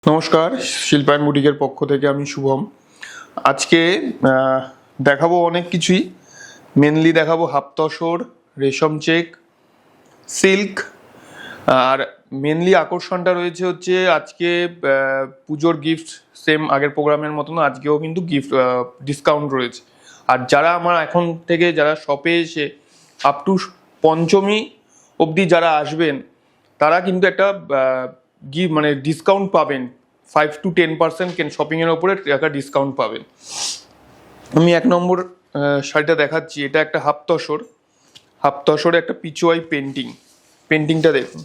নমস্কার, শিল্পায়ন বুটিকের পক্ষ থেকে আমি শুভম। আজকে দেখাবো অনেক কিছুই। মেনলি দেখাবো হাফ তসর, রেশম চেক, সিল্ক। আর মেনলি আকর্ষণটা রয়েছে হচ্ছে আজকে পুজোর গিফট সেম আগের প্রোগ্রামের মতন আজকেও কিন্তু গিফট ডিসকাউন্ট রয়েছে। আর যারা আমার এখন থেকে যারা শপে এসে আপ টু পঞ্চমী অবধি যারা আসবেন তারা কিন্তু একটা মানে ডিসকাউন্ট পাবেন। 5 to 10% শপিংয়ের ওপরে একটা ডিসকাউন্ট পাবেন। আমি এক নম্বর শাড়িটা দেখাচ্ছি। এটা একটা হাফ তসরে একটা পিচুয়াই পেন্টিংটা দেখুন।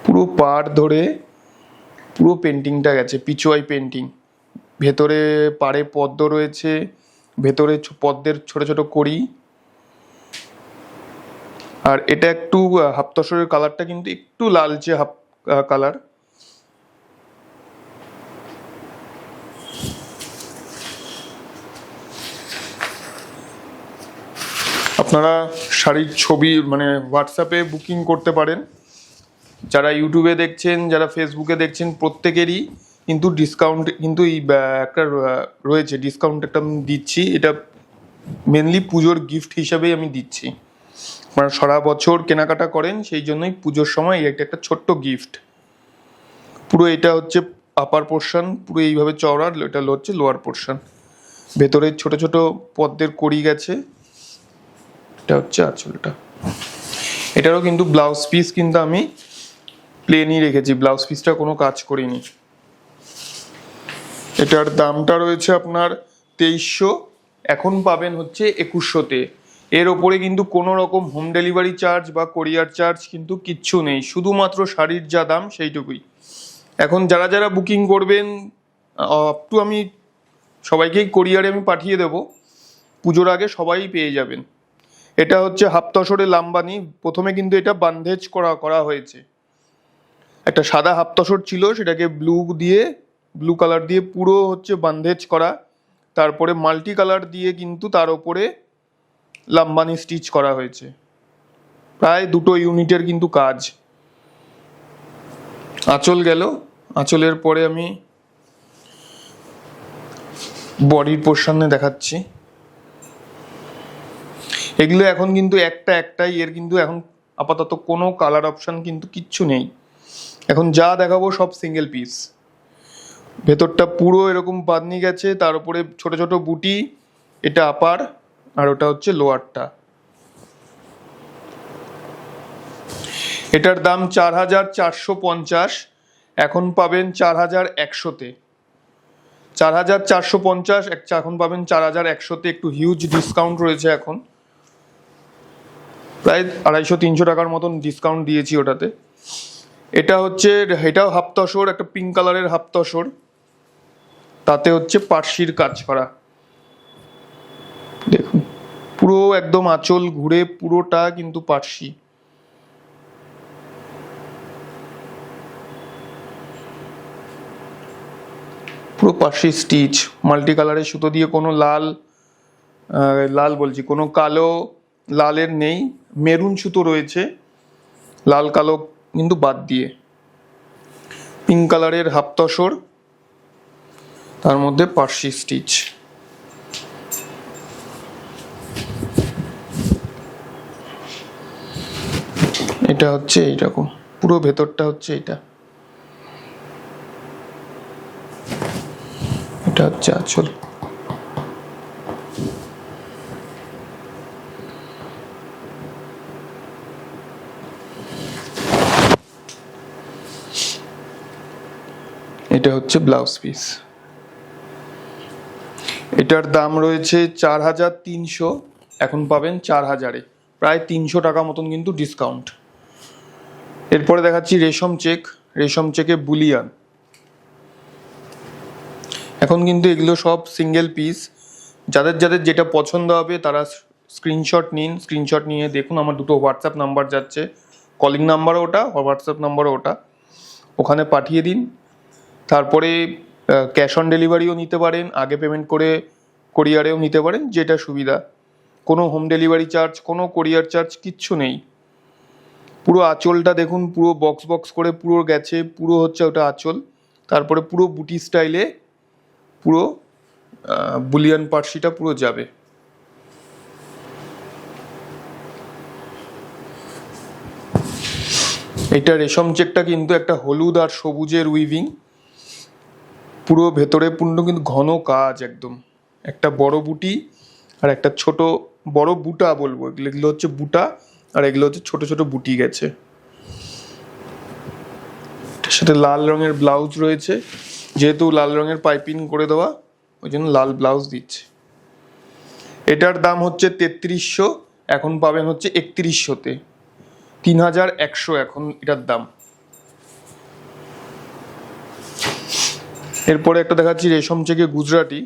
পুরো পাড় ধরে পুরো পেন্টিংটা গেছে, পিচুয়াই পেন্টিং। ভেতরে পাড়ে পদ্ম রয়েছে, ভেতরে পদ্মের ছোট ছোট কড়ি। আর এটা একটু হাফ তসরের কালারটা কিন্তু একটু লালচে হাফ কালার। আপনারা শাড়ির ছবি মানে হোয়াটসঅ্যাপে বুকিং করতে পারেন। যারা ইউটিউবে দেখছেন, যারা ফেসবুকে দেখছেন, প্রত্যেকেরই কিন্তু ডিসকাউন্ট কিন্তু এই একটা রয়েছে। ডিসকাউন্ট একটা আমি দিচ্ছি। এটা মেনলি পুজোর গিফট হিসাবেই আমি দিচ্ছি। আপনারা সারা বছর কেনাকাটা করেন, সেই জন্যই পুজোর সময় এটা একটা ছোট্ট গিফট। পুরো এটা হচ্ছে আপার পোর্শন, পুরো এইভাবে চওড়া। এটা হচ্ছে লোয়ার পোর্শন। ভেতরে ছোট ছোট পদ্মের কড়ি গেছে। এটা হচ্ছে আঁচলটা। এটারও কিন্তু ব্লাউজ পিস কিন্তু আমি প্লেনই রেখেছি, ব্লাউজ পিসটা কোনো কাজ করিনি। এটার দামটা রয়েছে আপনার 2300, এখন পাবেন হচ্ছে 2100-তে। এর ওপরে কিন্তু কোনো রকম হোম ডেলিভারি চার্জ বা কোরিয়ার চার্জ কিন্তু কিচ্ছু নেই, শুধুমাত্র শাড়ির যা দাম সেইটুকুই। এখন যারা যারা বুকিং করবেন আপ টু আমি সবাইকেই কোরিয়ারে আমি পাঠিয়ে দেব। পুজোর আগে সবাই পেয়ে যাবেন। এটা হচ্ছে হাফ তসরে লাম্বানি। প্রথমে কিন্তু এটা বান্ধেজ করা হয়েছে। একটা সাদা হাফ তসর ছিল, সেটাকে ব্লু কালার দিয়ে পুরো হচ্ছে বান্ধেজ করা। তারপরে মাল্টি কালার দিয়ে কিন্তু তার ওপরে লাম্বানি স্টিচ করা হয়েছে। প্রায় 2 ইউনিটের কিন্তু কাজ। আঁচল গেল। আঁচলের পরে আমি বডির পোর্শনে দেখাচ্ছি। এগুলো এখন কিন্তু একটাই, এর কিন্তু এখন আপাতত কোনো কালার অপশন কিন্তু কিচ্ছু নেই। এখন যা দেখাবো সব সিঙ্গেল পিস। ভেতরটা পুরো এরকম বাঁধনি গেছে, তার উপরে ছোট ছোট বুটি। এটা আপার আর ওটা হচ্ছে লোয়ারটা। এটার দাম 4450, এখন পাবেন 4100-তে। 4450 এখন পাবেন 4100-তে। একটু হিউজ ডিসকাউন্ট রয়েছে এখন, প্রায় 250-300 টাকার মতন ডিসকাউন্ট দিয়েছি ওটাতে। এটাও হাফ তসর, একটা পিঙ্ক কালারের হাফ তসর, তাতে হচ্ছে পার্সির কাজ করা। দেখুন পুরো একদম আঁচল ঘুরে পুরোটা কিন্তু পার্সি। পুরো পার্সি স্টিচ, মাল্টি কালারের সুতো দিয়ে। কোনো কোনো কালো লালের নেই, মেরুন সুতো রয়েছে, লাল কালো কিন্তু বাদ দিয়ে। পিঙ্ক কালারের হাফ তসর, তার মধ্যে পার্সি স্টিচ। এটা হচ্ছে এইরকম, পুরো ভেতরটা হচ্ছে এটা হচ্ছে আঁচল। এটা হচ্ছে ব্লাউজ পিস। এটার দাম রয়েছে 4300, এখন পাবেন 4000-এ। প্রায় 300 টাকা মতন কিন্তু ডিসকাউন্ট। এরপরে দেখাচ্ছি রেশম চেকে বুলিয়ান। এখন কিন্তু এগুলো সব সিঙ্গেল পিস। যাদের যাদের যেটা পছন্দ হবে তারা স্ক্রিনশট নিয়ে দেখুন। আমার দুটো হোয়াটসঅ্যাপ নাম্বার যাচ্ছে, কলিং নাম্বারও ওটা, হোয়াটসঅ্যাপ নাম্বারও ওটা, ওখানে পাঠিয়ে দিন। তারপরে ক্যাশ অন ডেলিভারিও নিতে পারেন, আগে পেমেন্ট করে কোরিয়ারেও নিতে পারেন, যেটা সুবিধা। কোনো হোম ডেলিভারি চার্জ, কোনো কোরিয়ার চার্জ কিচ্ছু নেই। পুরো আঁচলটা দেখুন, পুরো বক্স বক্স করে পুরো গেছে, পুরো হচ্ছে ওটা আঁচল। তারপরে পুরো বুটি স্টাইলে পুরো বুলিয়ান পার্সিটা পুরো যাবে। এটা রেশম চেকটা কিন্তু একটা হলুদ আর সবুজের উইভিং, পুরো ভেতরে পূর্ণ কিন্তু ঘন কাজ একদম। একটা বড় বুটি আর একটা ছোট, বড় বুটা বলবো, এগুলো হচ্ছে বুটা, আর এগুলো হচ্ছে ছোট ছোট বুটি গেছে। এটার সাথে লাল রঙের ব্লাউজ রয়েছে, যেহেতু লাল রঙের পাইপিং করে দেওয়া ওই জন্য লাল ব্লাউজ দিচ্ছে। এটার দাম হচ্ছে 3300, এখন পাবেন হচ্ছে 3100-তে, 3100 এখন এটার দাম। এরপরে একটা দেখাচ্ছি রেশম চেকে গুজরাটি,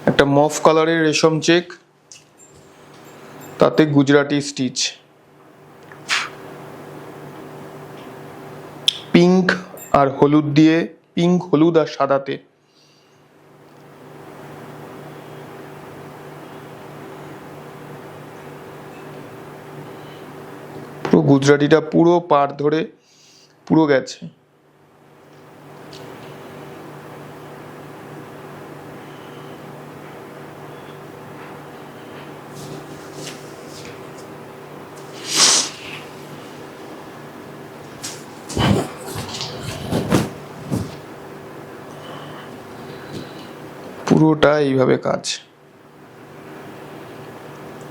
একটা মফ কালারের রেশম চেক, তাতে গুজরাটি স্টিচ, পিঙ্ক আর হলুদ দিয়ে, পিঙ্ক হলুদ আর সাদাতে। পুরো গুজরাটিটা পুরো পাড় ধরে পুরো গেছে। পুরোটা এইভাবে কাজ,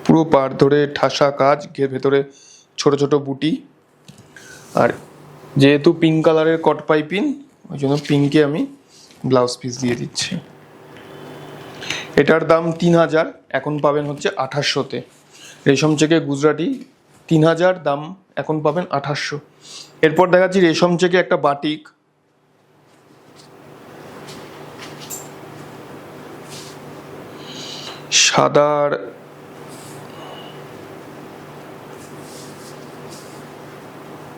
পুরো পাড় ধরে ঠাসা কাজ, ভেতরে ছোট ছোট বুটি। আর যেহেতু পিঙ্ক কালারের কট পাইপিং, ওই জন্য পিঙ্কে আমি ব্লাউজ পিস দিয়ে দিচ্ছি। এটার দাম 3000, এখন পাবেন হচ্ছে 2800-তে। রেশম চেকে গুজরাটি 3000 দাম, এখন পাবেন 2800। এরপর দেখাচ্ছি রেশম চেকে একটা বাটিক, সাদার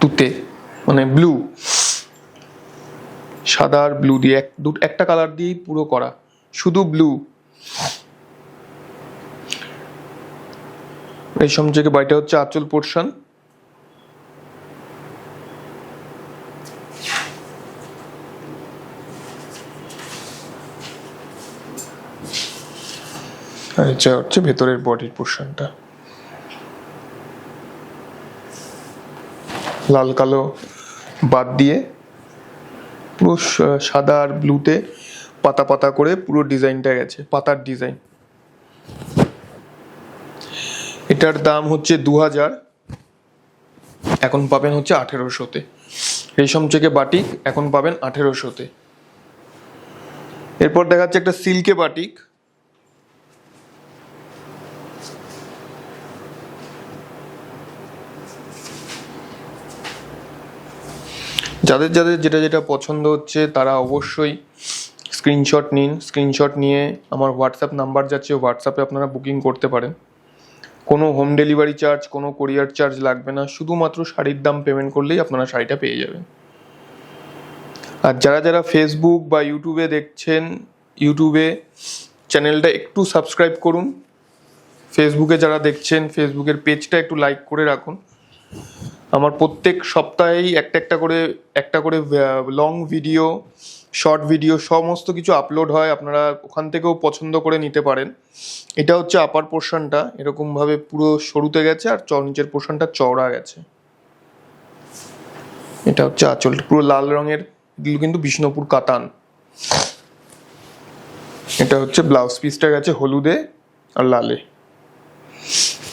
তুতে, মানে ব্লু, সাদা আর ব্লু দিয়ে একটা কালার দিয়েই পুরো করা, শুধু ব্লু। রেশম চেকে বাড়িটা হচ্ছে আঁচল পোর্শন। আর এটা হচ্ছে ভেতরের বডির পোর্শনটা, লাল কালো বাদ দিয়ে পুরো সাদা আর ব্লুতে পাতা পাতা করে পুরো ডিজাইনটা গেছে, পাতার ডিজাইন। এটার দাম হচ্ছে 2000, এখন পাবেন হচ্ছে 1800-তে। রেশম চেকে বাটিক এখন পাবেন 1800-তে। এরপর দেখাচ্ছে একটা সিল্কে বাটিক, যাদের যাদের যেটা যেটা পছন্দ হচ্ছে তারা অবশ্যই স্ক্রিনশট নিন। স্ক্রিনশট নিয়ে আমার হোয়াটসঅ্যাপ নাম্বার যাচ্ছে, হোয়াটসঅ্যাপে আপনারা বুকিং করতে পারেন। কোনো হোম ডেলিভারি চার্জ, কোনো কোরিয়ার চার্জ লাগবে না, শুধুমাত্র শাড়ির দাম পেমেন্ট করলেই আপনারা শাড়িটা পেয়ে যাবেন। আর যারা যারা ফেসবুক বা ইউটিউবে দেখছেন, ইউটিউবে চ্যানেলটা একটু সাবস্ক্রাইব করুন। ফেসবুকে যারা দেখছেন, ফেসবুকের পেজটা একটু লাইক করে রাখুন। আমার প্রত্যেক সপ্তাহেই একটা করে লং ভিডিও, শর্ট ভিডিও, সমস্ত কিছু আপলোড হয়, আপনারা ওখান থেকেও পছন্দ করে নিতে পারেন। এটা হচ্ছে আপার পোর্শনটা, এরকমভাবে পুরো সরুতে গেছে, আর নিচের পোর্শনটা চওড়া গেছে। এটা হচ্ছে আঁচলটা পুরো লাল রঙের, এগুলো কিন্তু বিষ্ণুপুর কাতান। এটা হচ্ছে ব্লাউজ পিসটা গেছে হলুদে আর লালে।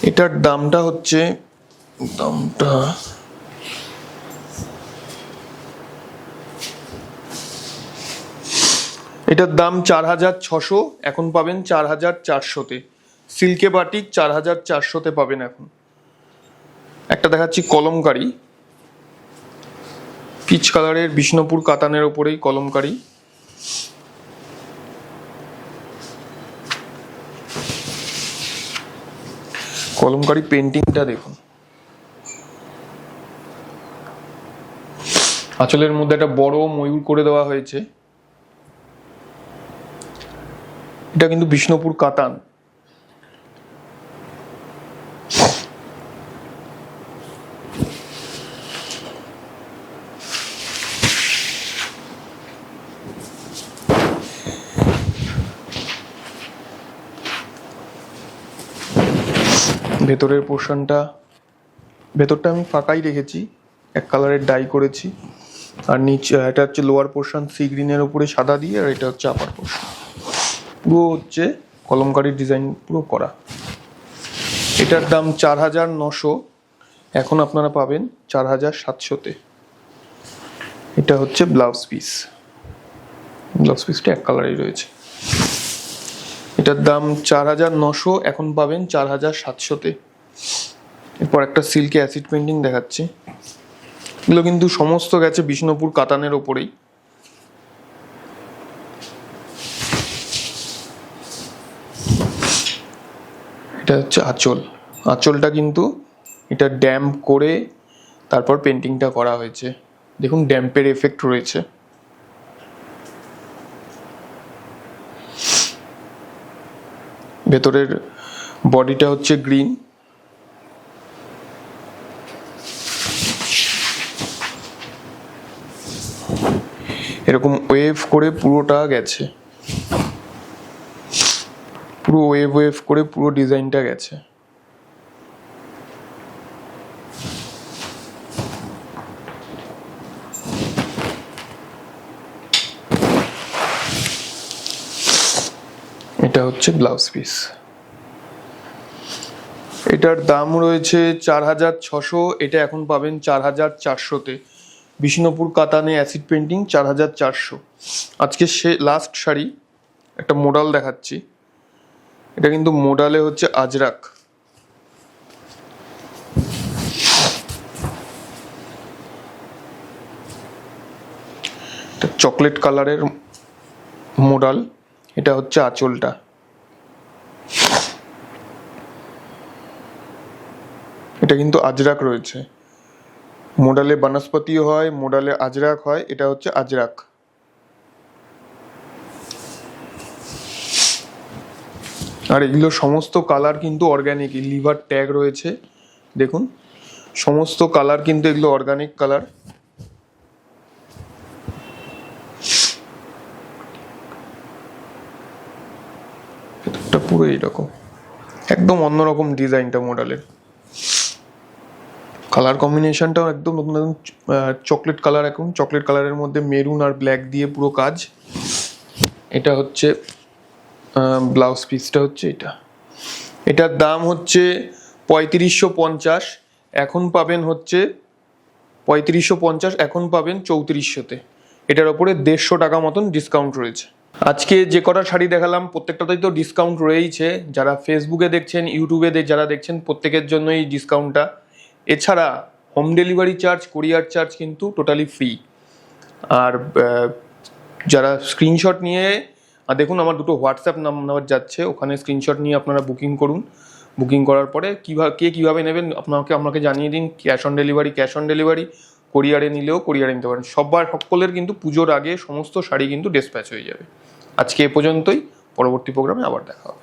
এটার দামটা হচ্ছে, এটার দাম 4600, এখন পাবেন 4400-তে। সিল্কে বাটিক 4400-তে পাবেন এখন। একটা দেখাচ্ছি কলমকারি, পিচ কালারের বিষ্ণুপুর কাতানের ওপরেই কলমকারি। কলমকারি পেন্টিংটা দেখুন, আঁচলের মধ্যে একটা বড় ময়ূর করে দেওয়া হয়েছে। এটা কিন্তু বিষ্ণুপুর কাতান। ভেতরের পোর্শনটা, ভেতরটা আমি ফাঁকাই রেখেছি, এক কালারের ডাই করেছি। আর নিচে এটা হচ্ছে লোয়ার পোর্শন সি গ্রিনের উপরে সাদা দিয়ে, আর এটা হচ্ছে আপার পোর্শন পুরো হচ্ছে কলমকারীর ডিজাইন পুরো করা। এটার দাম 4900, এখন আপনারা পাবেন 4700-তে। এটা হচ্ছে ব্লাউজ পিস, ব্লাউজ পিসটা এক কালারই রয়েছে। এটার দাম 4900, এখন পাবেন 4700-তে। এরপর একটা সিল্কে অ্যাসিড পেন্টিং দেখাচ্ছি। এগুলো কিন্তু সমস্ত গেছে বিষ্ণুপুর কাতানের ওপরেই। এটা হচ্ছে আঁচল, আঁচলটা কিন্তু এটা ড্যাম্প করে তারপর পেন্টিংটা করা হয়েছে। দেখুন ড্যাম্পের এফেক্ট রয়েছে। ভেতরের বডিটা হচ্ছে গ্রিন। এরকম ওয়েভ করে পুরোটা গেছে, পুরো ওয়েভ ওয়েভ করে পুরো ডিজাইনটা গেছে। এটা হচ্ছে ব্লাউজ পিস। এটার দাম রয়েছে 4600, এটা এখন পাবেন 4400-তে। বিষ্ণুপুর কাতানে অ্যাসিড পেন্টিং 4400। আজকে সে লাস্ট শাড়ি একটা মোডাল দেখাচ্ছি। এটা কিন্তু মোডালে হচ্ছে আজরাক। চকলেট কালারের মোডাল, এটা হচ্ছে আঁচলটা। এটা কিন্তু আজরাক রয়েছে, মোডালে বনস্পতিও হয়, মোডালে আজরাক হয়, এটা হচ্ছে আজরাক। আর এগুলো সমস্ত কালার কিন্তু অর্গানিক, লিভার ট্যাগ রয়েছে। দেখুন সমস্ত কালার কিন্তু এগুলো অর্গানিক কালার। এটা পুরো এইরকম, একদম অন্যরকম ডিজাইনটা মডেলের। কালার কম্বিনেশনটাও একদম চকলেট কালার, এখন চকলেট কালারের মধ্যে মেরুন আর ব্ল্যাক দিয়ে পুরো কাজ। এটা হচ্ছে ব্লাউজ পিসটা হচ্ছে এটা। এটার দাম হচ্ছে 3550, এখন পাবেন হচ্ছে 3550, এখন পাবেন 3400-তে। এটার ওপরে 150 টাকা মতন ডিসকাউন্ট রয়েছে। আজকে যে কটা শাড়ি দেখালাম প্রত্যেকটাতেই তো ডিসকাউন্ট রয়েইছে। যারা ফেসবুকে দেখছেন, ইউটিউবে যারা দেখছেন, প্রত্যেকের জন্যই ডিসকাউন্টটা। এছাড়া হোম ডেলিভারি চার্জ, কোরিয়ার চার্জ কিন্তু টোটালি ফ্রি। আর যারা স্ক্রিনশট নিয়ে, দেখুন আমার দুটো হোয়াটসঅ্যাপ নাম্বার যাচ্ছে, ওখানে স্ক্রিনশট নিয়ে আপনারা বুকিং করুন। বুকিং করার পরে কীভাবে নেবেন আমাকে জানিয়ে দিন। ক্যাশ অন ডেলিভারি, কোরিয়ারে নিলেও কোরিয়ারে নিতে পারেন। সকলের কিন্তু পুজোর আগে সমস্ত শাড়ি কিন্তু ডিসপ্যাচ হয়ে যাবে। আজকে এ পর্যন্তই, পরবর্তী প্রোগ্রামে আবার দেখা হবে।